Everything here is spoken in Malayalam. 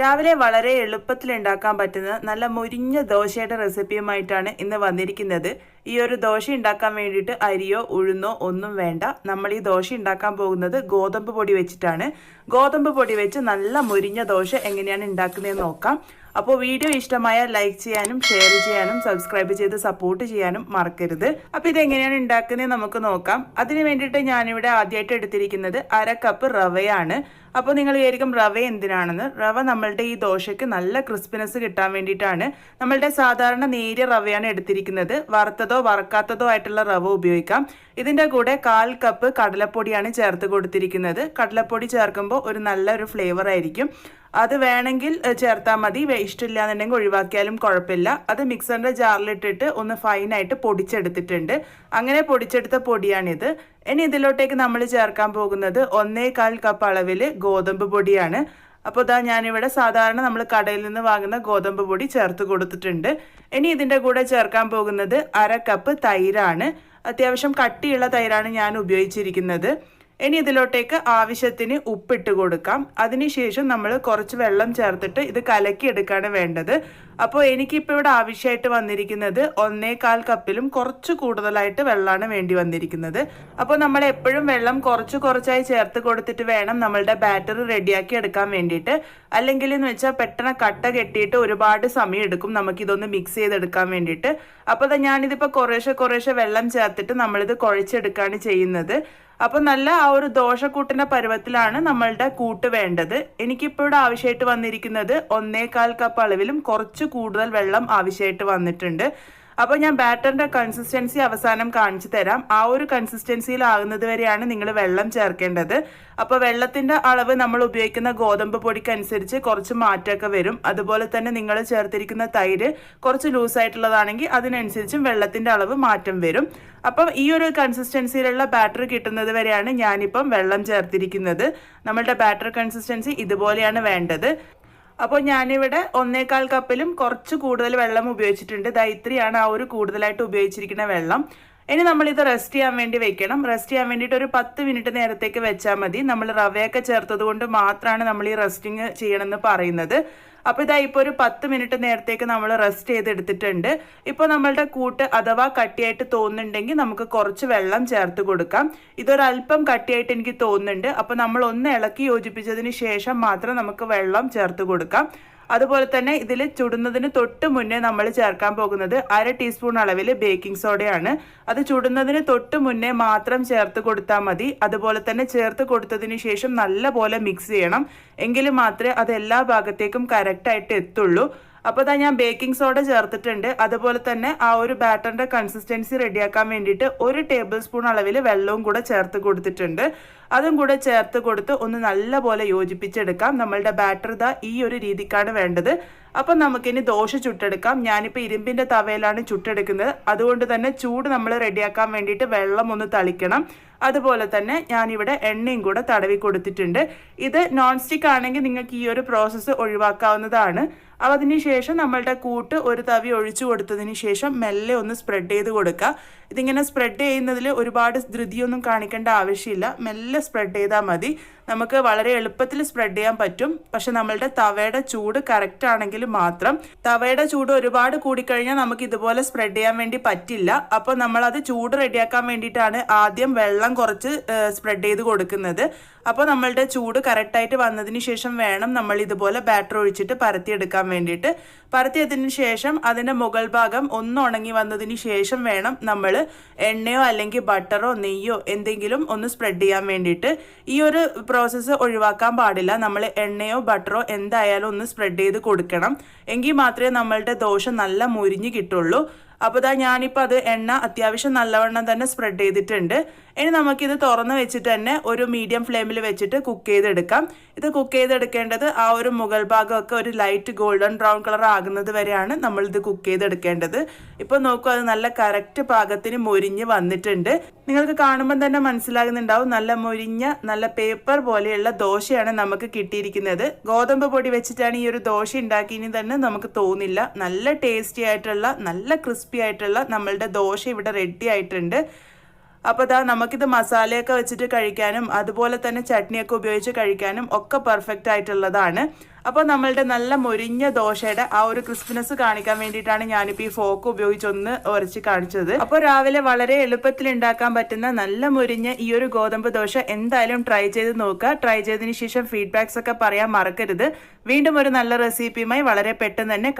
രാവിലെ വളരെ എളുപ്പത്തിൽ ഉണ്ടാക്കാൻ പറ്റുന്ന നല്ല മുരിഞ്ഞ ദോശയുടെ റെസിപ്പിയുമായിട്ടാണ് ഇന്ന് വന്നിരിക്കുന്നത്. ഈ ഒരു ദോശ ഉണ്ടാക്കാൻ വേണ്ടിയിട്ട് അരിയോ ഉഴുന്നോ ഒന്നും വേണ്ട. നമ്മൾ ഈ ദോശ ഉണ്ടാക്കാൻ പോകുന്നത് ഗോതമ്പ് പൊടി വെച്ചിട്ടാണ്. ഗോതമ്പ് പൊടി വെച്ച് നല്ല മുരിഞ്ഞ ദോശ എങ്ങനെയാണ് ഉണ്ടാക്കുന്നതെന്ന് നോക്കാം. അപ്പോൾ വീഡിയോ ഇഷ്ടമായാൽ ലൈക്ക് ചെയ്യാനും ഷെയർ ചെയ്യാനും സബ്സ്ക്രൈബ് ചെയ്ത് സപ്പോർട്ട് ചെയ്യാനും മറക്കരുത്. അപ്പോൾ ഇതെങ്ങനെയാണ് ഉണ്ടാക്കുന്നത് നമുക്ക് നോക്കാം. അതിന് വേണ്ടിയിട്ട് ഞാനിവിടെ ആദ്യമായിട്ട് എടുത്തിരിക്കുന്നത് 1/2 കപ്പ് റവയാണ്. അപ്പോൾ നിങ്ങൾ വിചാരിക്കും റവ എന്തിനാണെന്ന്. റവ നമ്മളുടെ ഈ ദോശയ്ക്ക് നല്ല ക്രിസ്പിനെസ് കിട്ടാൻ വേണ്ടിയിട്ടാണ്. നമ്മളുടെ സാധാരണ നേരിയ റവയാണ് എടുത്തിരിക്കുന്നത്. വറുത്തതോ വറക്കാത്തതോ ആയിട്ടുള്ള റവ ഉപയോഗിക്കാം. ഇതിൻ്റെ കൂടെ 1/4 കപ്പ് കടലപ്പൊടിയാണ് ചേർത്ത് കൊടുത്തിരിക്കുന്നത്. കടലപ്പൊടി ചേർക്കുമ്പോൾ ഒരു നല്ലൊരു ഫ്ലേവർ ആയിരിക്കും. അത് വേണമെങ്കിൽ ചേർത്താൽ മതി, ഇഷ്ടമില്ല എന്നുണ്ടെങ്കിൽ ഒഴിവാക്കിയാലും കുഴപ്പമില്ല. അത് മിക്സറിൻ്റെ ജാറിലിട്ടിട്ട് ഒന്ന് ഫൈനായിട്ട് പൊടിച്ചെടുത്തിട്ടുണ്ട്. അങ്ങനെ പൊടിച്ചെടുത്ത പൊടിയാണിത്. ഇനി ഇതിലോട്ടേക്ക് നമ്മൾ ചേർക്കാൻ പോകുന്നത് 1/4 കപ്പ് അളവിൽ ഗോതമ്പ് പൊടിയാണ്. അപ്പോൾ ഇതാ ഞാനിവിടെ സാധാരണ നമ്മൾ കടയിൽ നിന്ന് വാങ്ങുന്ന ഗോതമ്പ് പൊടി ചേർത്ത് കൊടുത്തിട്ടുണ്ട്. ഇനി ഇതിൻ്റെ കൂടെ ചേർക്കാൻ പോകുന്നത് 1/2 കപ്പ് തൈരാണ്. അത്യാവശ്യം കട്ടിയുള്ള തൈരാണ് ഞാൻ ഉപയോഗിച്ചിരിക്കുന്നത്. ഇനി ഇതിലോട്ടേക്ക് ആവശ്യത്തിന് ഉപ്പിട്ട് കൊടുക്കാം. അതിനുശേഷം നമ്മൾ കുറച്ച് വെള്ളം ചേർത്തിട്ട് ഇത് കലക്കിയെടുക്കുകയാണ് വേണ്ടത്. അപ്പോൾ എനിക്കിപ്പോൾ ഇവിടെ ആവശ്യമായിട്ട് വന്നിരിക്കുന്നത് 1/4 കപ്പിലും കുറച്ച് കൂടുതലായിട്ട് വെള്ളമാണ് വേണ്ടി വന്നിരിക്കുന്നത്. അപ്പോൾ നമ്മൾ എപ്പോഴും വെള്ളം കുറച്ചായി ചേർത്ത് കൊടുത്തിട്ട് വേണം നമ്മളുടെ ബാറ്റർ റെഡിയാക്കി എടുക്കാൻ വേണ്ടിയിട്ട്. അല്ലെങ്കിൽ എന്ന് വെച്ചാൽ പെട്ടെന്ന് കട്ട കെട്ടിയിട്ട് ഒരുപാട് സമയം എടുക്കും നമുക്കിതൊന്ന് മിക്സ് ചെയ്തെടുക്കാൻ വേണ്ടിയിട്ട്. അപ്പോൾ ഞാനിതിപ്പോൾ കുറേശ്ശെ വെള്ളം ചേർത്തിട്ട് നമ്മളിത് കുഴച്ചെടുക്കുകയാണ് ചെയ്യുന്നത്. അപ്പോൾ നല്ല ആ ഒരു ദോശക്കൂട്ടിൻ്റെ പരുവത്തിലാണ് നമ്മളുടെ കൂട്ട് വേണ്ടത്. എനിക്കിപ്പോൾ ഇവിടെ ആവശ്യമായിട്ട് വന്നിരിക്കുന്നത് 1/4 കപ്പ് അളവിലും കുറച്ച് കൂടുതൽ വെള്ളം ആവശ്യമായിട്ട് വന്നിട്ടുണ്ട്. അപ്പോൾ ഞാൻ ബാറ്ററിൻ്റെ കൺസിസ്റ്റൻസി അവസാനം കാണിച്ചു തരാം. ആ ഒരു കൺസിസ്റ്റൻസിയിലാകുന്നത് വരെയാണ് നിങ്ങൾ വെള്ളം ചേർക്കേണ്ടത്. അപ്പോൾ വെള്ളത്തിൻ്റെ അളവ് നമ്മൾ ഉപയോഗിക്കുന്ന ഗോതമ്പ് പൊടിക്കനുസരിച്ച് കുറച്ച് മാറ്റമൊക്കെ വരും. അതുപോലെ തന്നെ നിങ്ങൾ ചേർത്തിരിക്കുന്ന തൈര് കുറച്ച് ലൂസായിട്ടുള്ളതാണെങ്കിൽ അതിനനുസരിച്ചും വെള്ളത്തിൻ്റെ അളവ് മാറ്റം വരും. അപ്പം ഈ ഒരു കൺസിസ്റ്റൻസിയിലുള്ള ബാറ്റർ കിട്ടുന്നത് വരെയാണ് ഞാനിപ്പം വെള്ളം ചേർത്തിരിക്കുന്നത്. നമ്മളുടെ ബാറ്റർ കൺസിസ്റ്റൻസി ഇതുപോലെയാണ് വേണ്ടത്. അപ്പോൾ ഞാനിവിടെ 1/4 കപ്പിലും കുറച്ച് കൂടുതൽ വെള്ളം ഉപയോഗിച്ചിട്ടുണ്ട്. ഇത്രയാണ് ആ ഒരു കൂടുതലായിട്ട് ഉപയോഗിച്ചിരിക്കുന്ന വെള്ളം. ഇനി നമ്മളിത് റെസ്റ്റ് ചെയ്യാൻ വേണ്ടി വെക്കണം. റെസ്റ്റ് ചെയ്യാൻ വേണ്ടിയിട്ട് ഒരു 10 മിനിറ്റ് നേരത്തേക്ക് വെച്ചാൽ മതി. നമ്മൾ റവയൊക്കെ ചേർത്തത് കൊണ്ട് മാത്രമാണ് നമ്മൾ ഈ റെസ്റ്റിങ് ചെയ്യണമെന്ന് പറയുന്നത്. അപ്പോൾ ഇപ്പോൾ ഒരു 10 മിനിറ്റ് നേരത്തേക്ക് നമ്മൾ റെസ്റ്റ് ചെയ്തെടുത്തിട്ടുണ്ട്. ഇപ്പോൾ നമ്മളുടെ കൂട്ട് അഥവാ കട്ടിയായിട്ട് തോന്നുന്നുണ്ടെങ്കിൽ നമുക്ക് കുറച്ച് വെള്ളം ചേർത്ത് കൊടുക്കാം. ഇതൊരല്പം കട്ടിയായിട്ട് എനിക്ക് തോന്നുന്നുണ്ട്. അപ്പോൾ നമ്മൾ ഒന്ന് ഇളക്കി യോജിപ്പിച്ചതിന് ശേഷം മാത്രം നമുക്ക് വെള്ളം ചേർത്ത് കൊടുക്കാം. അതുപോലെ തന്നെ ഇതിൽ ചുടുന്നതിന് തൊട്ട് മുന്നേ നമ്മൾ ചേർക്കാൻ പോകുന്നത് 1/2 ടീസ്പൂൺ അളവിൽ ബേക്കിംഗ് സോഡയാണ്. അത് ചുടുന്നതിന് തൊട്ട് മുന്നേ മാത്രം ചേർത്ത് കൊടുത്താൽ മതി. അതുപോലെ തന്നെ ചേർത്ത് കൊടുത്തതിന് ശേഷം നല്ലപോലെ മിക്സ് ചെയ്യണം. എങ്കിൽ മാത്രമേ അത് എല്ലാ ഭാഗത്തേക്കും കറക്റ്റായിട്ട് എത്തുള്ളൂ. അപ്പോൾ ഞാൻ ബേക്കിംഗ് സോഡ ചേർത്തിട്ടുണ്ട്. അതുപോലെ തന്നെ ആ ഒരു ബാറ്ററിൻ്റെ കൺസിസ്റ്റൻസി റെഡിയാക്കാൻ വേണ്ടിയിട്ട് 1 ടേബിൾ സ്പൂൺ അളവിൽ വെള്ളവും കൂടെ ചേർത്ത് കൊടുത്തിട്ടുണ്ട്. അതും കൂടെ ചേർത്ത് കൊടുത്ത് ഒന്ന് നല്ലപോലെ യോജിപ്പിച്ചെടുക്കാം. നമ്മളുടെ ബാറ്റർ ഈ ഒരു രീതിക്കാണ് വേണ്ടത്. അപ്പം നമുക്കിനി ദോശ ചുട്ടെടുക്കാം. ഞാനിപ്പോൾ ഇരുമ്പിൻ്റെ തവയിലാണ് ചുട്ടെടുക്കുന്നത്. അതുകൊണ്ട് തന്നെ ചൂട് നമ്മൾ റെഡിയാക്കാൻ വേണ്ടിയിട്ട് വെള്ളം ഒന്ന് തളിക്കണം. അതുപോലെ തന്നെ ഞാനിവിടെ എണ്ണയും കൂടെ തടവി കൊടുത്തിട്ടുണ്ട്. ഇത് നോൺ സ്റ്റിക്ക് ആണെങ്കിൽ നിങ്ങൾക്ക് ഈ ഒരു പ്രോസസ്സ് ഒഴിവാക്കാവുന്നതാണ്. അപ്പോൾ അതിന് ശേഷം നമ്മളുടെ കൂട്ട് ഒരു തവി ഒഴിച്ചു കൊടുത്തതിന് ശേഷം മെല്ലെ ഒന്ന് സ്പ്രെഡ് ചെയ്ത് കൊടുക്കുക. ഇതിങ്ങനെ സ്പ്രെഡ് ചെയ്യുന്നതിൽ ഒരുപാട് ധൃതിയൊന്നും കാണിക്കേണ്ട ആവശ്യമില്ല. മെല്ലെ സ്പ്രെഡ് ചെയ്താൽ മതി. നമുക്ക് വളരെ എളുപ്പത്തിൽ സ്പ്രെഡ് ചെയ്യാൻ പറ്റും. പക്ഷെ നമ്മളുടെ തവയുടെ ചൂട് കറക്റ്റ് ആണെങ്കിൽ മാത്രം. തവയുടെ ചൂട് ഒരുപാട് കൂടിക്കഴിഞ്ഞാൽ നമുക്ക് ഇതുപോലെ സ്പ്രെഡ് ചെയ്യാൻ വേണ്ടി പറ്റില്ല. അപ്പോൾ നമ്മളത് ചൂട് റെഡിയാക്കാൻ വേണ്ടിയിട്ടാണ് ആദ്യം വെള്ളം കുറച്ച് സ്പ്രെഡ് ചെയ്ത് കൊടുക്കുന്നത്. അപ്പോൾ നമ്മളുടെ ചൂട് കറക്റ്റായിട്ട് വന്നതിന് ശേഷം വേണം നമ്മൾ ഇതുപോലെ ബാറ്റർ ഒഴിച്ചിട്ട് പരത്തിയെടുക്കാൻ വേണ്ടിയിട്ട്. പരത്തിയതിന് ശേഷം അതിൻ്റെ മുകൾ ഭാഗം ഒന്ന് ഉണങ്ങി വന്നതിന് ശേഷം വേണം നമ്മൾ എണ്ണയോ അല്ലെങ്കിൽ ബട്ടറോ നെയ്യോ എന്തെങ്കിലും ഒന്ന് സ്പ്രെഡ് ചെയ്യാൻ വേണ്ടിയിട്ട്. ഈ ഒരു പ്രോസസ്സ് ഒഴിവാക്കാൻ പാടില്ല. നമ്മൾ എണ്ണയോ ബട്ടറോ എന്തായാലും ഒന്ന് സ്പ്രെഡ് ചെയ്ത് കൊടുക്കണം. എങ്കിൽ മാത്രമേ നമ്മളുടെ ദോശ നല്ല മുരിഞ്ഞ് കിട്ടുള്ളൂ. അപ്പോൾ ഞാനിപ്പോൾ അത് എണ്ണ അത്യാവശ്യം നല്ലവണ്ണം തന്നെ സ്പ്രെഡ് ചെയ്തിട്ടുണ്ട്. ഇനി നമുക്കിത് തുറന്ന് വെച്ചിട്ട് തന്നെ ഒരു മീഡിയം ഫ്ലെയിമിൽ വെച്ചിട്ട് കുക്ക് ചെയ്തെടുക്കാം. ഇത് കുക്ക് ചെയ്തെടുക്കേണ്ടത് ആ ഒരു മുകൾ ഭാഗമൊക്കെ ഒരു ലൈറ്റ് ഗോൾഡൻ ബ്രൗൺ കളർ ആകുന്നത് വരെയാണ് നമ്മളിത് കുക്ക് ചെയ്തെടുക്കേണ്ടത്. ഇപ്പോൾ നോക്കൂ, അത് നല്ല കറക്റ്റ് പാകത്തിന് മൊരിഞ്ഞ് വന്നിട്ടുണ്ട്. നിങ്ങൾക്ക് കാണുമ്പോൾ തന്നെ മനസ്സിലാകുന്നുണ്ടാവും നല്ല മൊരിഞ്ഞ നല്ല പേപ്പർ പോലെയുള്ള ദോശയാണ് നമുക്ക് കിട്ടിയിരിക്കുന്നത്. ഗോതമ്പ് പൊടി വെച്ചിട്ടാണ് ഈ ഒരു ദോശ ഉണ്ടാക്കിയെന്ന് തന്നെ നമുക്ക് തോന്നില്ല. നല്ല ടേസ്റ്റി ആയിട്ടുള്ള നല്ല ക്രിസ്പി ആയിട്ടുള്ള നമ്മളുടെ ദോശ ഇവിടെ റെഡി ആയിട്ടുണ്ട്. അപ്പോൾ ദാ നമുക്കിത് മസാലയൊക്കെ വെച്ചിട്ട് കഴിക്കാനും അതുപോലെ തന്നെ ചട്നിയൊക്കെ ഉപയോഗിച്ച് കഴിക്കാനും ഒക്കെ പെർഫെക്റ്റ് ആയിട്ടുള്ളതാണ്. അപ്പോൾ നമ്മളുടെ നല്ല മൊരിഞ്ഞ ദോശയുടെ ആ ഒരു ക്രിസ്പിനെസ് കാണിക്കാൻ വേണ്ടിയിട്ടാണ് ഞാനിപ്പോൾ ഈ ഫോക്ക് ഉപയോഗിച്ചൊന്ന് ഉരച്ച് കാണിച്ചത്. അപ്പോൾ രാവിലെ വളരെ എളുപ്പത്തിൽ ഉണ്ടാക്കാൻ പറ്റുന്ന നല്ല മൊരിഞ്ഞ ഈ ഒരു ഗോതമ്പ് ദോശ എന്തായാലും ട്രൈ ചെയ്ത് നോക്കുക. ട്രൈ ചെയ്തതിന് ശേഷം ഫീഡ്ബാക്സ് ഒക്കെ പറയാൻ മറക്കരുത്. വീണ്ടും ഒരു നല്ല റെസിപ്പിയുമായി വളരെ പെട്ടെന്ന് തന്നെ